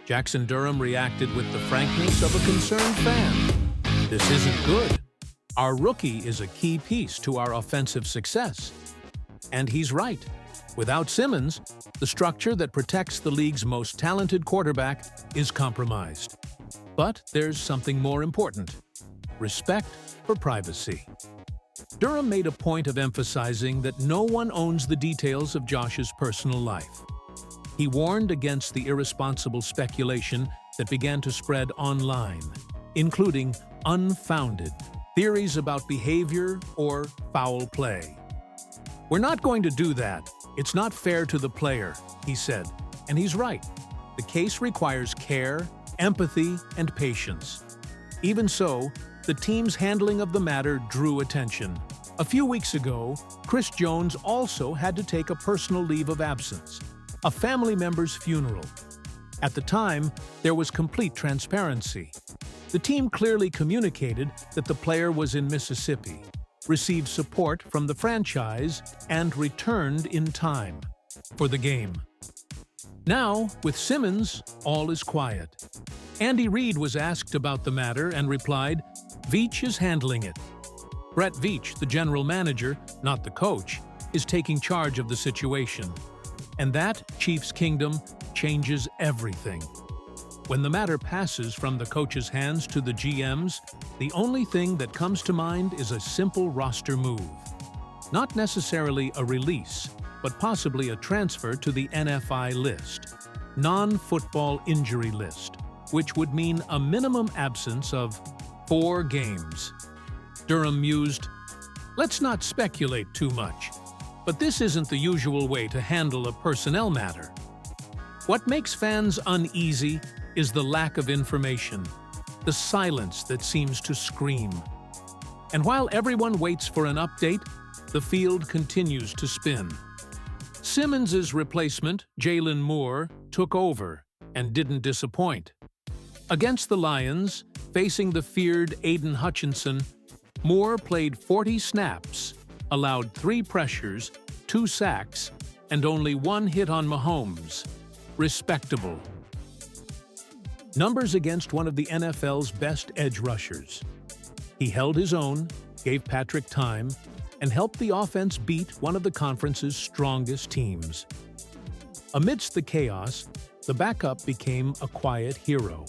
Jackson Durham reacted with the frankness of a concerned fan. This isn't good. Our rookie is a key piece to our offensive success. And he's right. Without Simmons, the structure that protects the league's most talented quarterback is compromised. But there's something more important: respect for privacy. Durham made a point of emphasizing that no one owns the details of Josh's personal life. He warned against the irresponsible speculation that began to spread online, including unfounded theories about behavior or foul play. "We're not going to do that. It's not fair to the player," he said. And he's right. The case requires care, empathy, and patience. Even so, the team's handling of the matter drew attention. A few weeks ago, Chris Jones also had to take a personal leave of absence, a family member's funeral. At the time, there was complete transparency. The team clearly communicated that the player was in Mississippi, received support from the franchise, and returned in time for the game. Now, with Simmons, all is quiet. Andy Reid was asked about the matter and replied, "Veach is handling it." Brett Veach, the general manager, not the coach, is taking charge of the situation. And that, Chiefs Kingdom, changes everything. When the matter passes from the coach's hands to the GM's, the only thing that comes to mind is a simple roster move. Not necessarily a release, but possibly a transfer to the NFI list, non-football injury list, which would mean a minimum absence of 4 games. Durham mused, "Let's not speculate too much, but this isn't the usual way to handle a personnel matter." What makes fans uneasy is the lack of information, the silence that seems to scream. And while everyone waits for an update, the field continues to spin. Simmons' replacement, Jalen Moore, took over and didn't disappoint. Against the Lions, facing the feared Aiden Hutchinson, Moore played 40 snaps, allowed 3 pressures, 2 sacks, and only 1 hit on Mahomes. Respectable. Numbers against one of the NFL's best edge rushers. He held his own, gave Patrick time, and helped the offense beat one of the conference's strongest teams. Amidst the chaos, the backup became a quiet hero.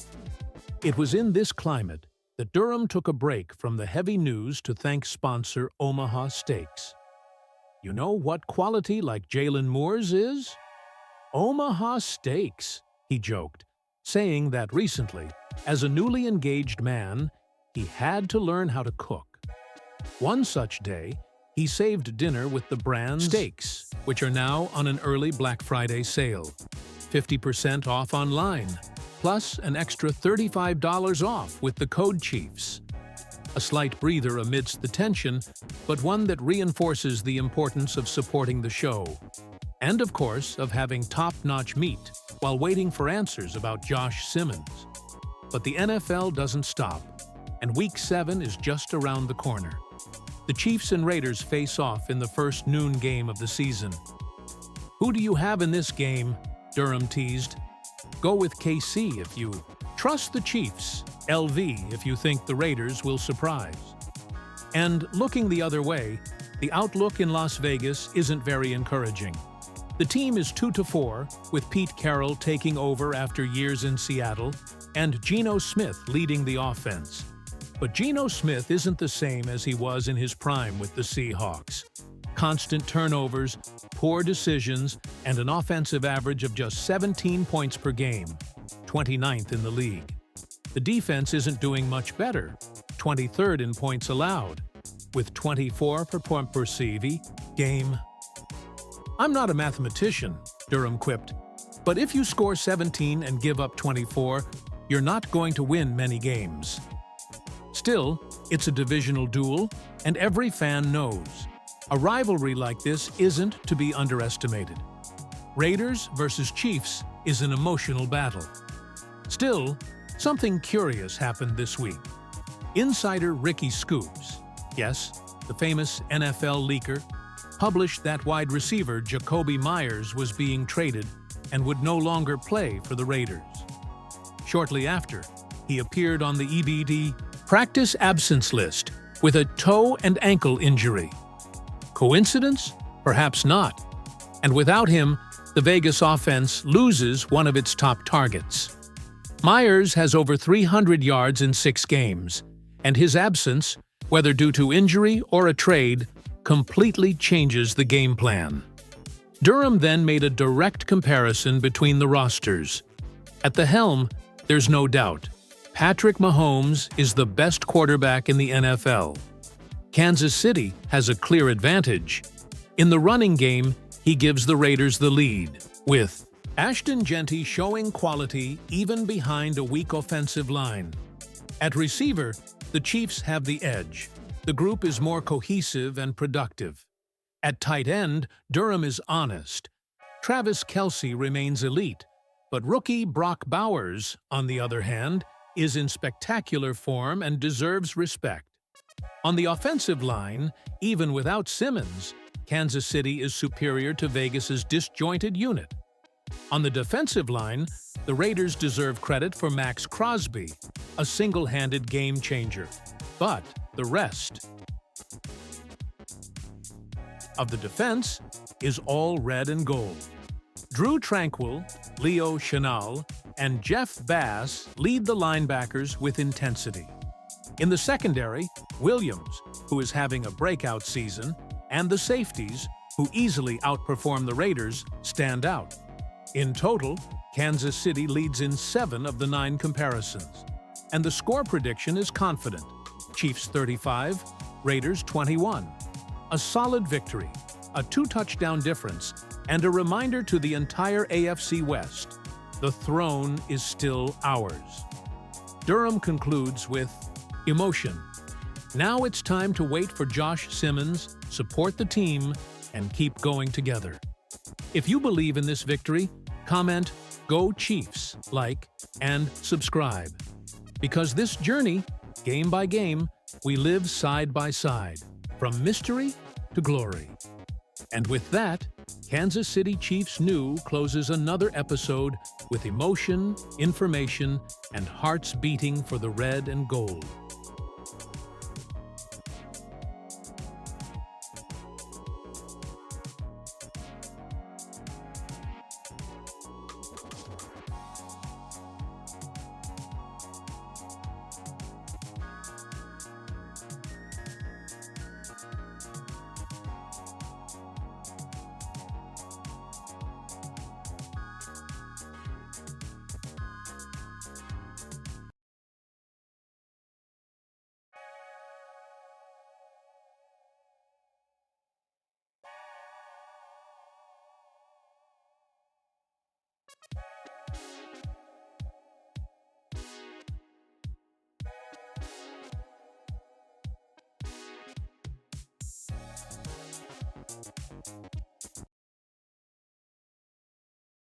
It was in this climate that Durham took a break from the heavy news to thank sponsor Omaha Steaks. "You know what quality like Jalen Moore's is? Omaha Steaks," he joked, saying that recently, as a newly engaged man, he had to learn how to cook. One such day, he saved dinner with the brand's steaks, which are now on an early Black Friday sale. 50% off online, plus an extra $35 off with the code Chiefs. A slight breather amidst the tension, but one that reinforces the importance of supporting the show. And of course, of having top-notch meat while waiting for answers about Josh Simmons. But the NFL doesn't stop, and Week 7 is just around the corner. The Chiefs and Raiders face off in the first noon game of the season. "Who do you have in this game?" Durham teased. "Go with KC if you trust the Chiefs, LV if you think the Raiders will surprise." And looking the other way, the outlook in Las Vegas isn't very encouraging. The team is 2-4, with Pete Carroll taking over after years in Seattle, and Geno Smith leading the offense. But Geno Smith isn't the same as he was in his prime with the Seahawks. Constant turnovers, poor decisions, and an offensive average of just 17 points per game, 29th in the league. The defense isn't doing much better, 23rd in points allowed, with 24 per point per CV game. "I'm not a mathematician," Durham quipped, "but if you score 17 and give up 24, you're not going to win many games." Still, it's a divisional duel, and every fan knows. A rivalry like this isn't to be underestimated. Raiders versus Chiefs is an emotional battle. Still, something curious happened this week. Insider Ricky Scoops, yes, the famous NFL leaker, published that wide receiver Jacoby Myers was being traded and would no longer play for the Raiders. Shortly after, he appeared on the EBD practice absence list with a toe and ankle injury. Coincidence? Perhaps not. And without him, the Vegas offense loses one of its top targets. Myers has over 300 yards in 6 games, and his absence, whether due to injury or a trade, completely changes the game plan. Durham then made a direct comparison between the rosters. At the helm, there's no doubt, Patrick Mahomes is the best quarterback in the NFL. Kansas City has a clear advantage. In the running game, he gives the Raiders the lead, with Ashton Jeanty showing quality even behind a weak offensive line. At receiver, the Chiefs have the edge. The group is more cohesive and productive. At tight end, Durham is honest. Travis Kelce remains elite, but rookie Brock Bowers, on the other hand, is in spectacular form and deserves respect. On the offensive line, even without Simmons, Kansas City is superior to Vegas's disjointed unit. On the defensive line, the Raiders deserve credit for Max Crosby, a single-handed game changer. But the rest of the defense is all red and gold. Drew Tranquill, Leo Chenal, and Jeff Bass lead the linebackers with intensity. In the secondary, Williams, who is having a breakout season, and the safeties, who easily outperform the Raiders, stand out. In total, Kansas City leads in 7 of the 9 comparisons, and the score prediction is confident. Chiefs 35, Raiders 21. A solid victory, a 2-touchdown difference, and a reminder to the entire AFC West. The throne is still ours. Durham concludes with emotion. Now it's time to wait for Josh Simmons, support the team, and keep going together. If you believe in this victory, comment, "Go Chiefs," like, and subscribe. Because this journey, game by game, we live side by side, from mystery to glory. And with that, Kansas City Chiefs New closes another episode with emotion, information, and hearts beating for the red and gold.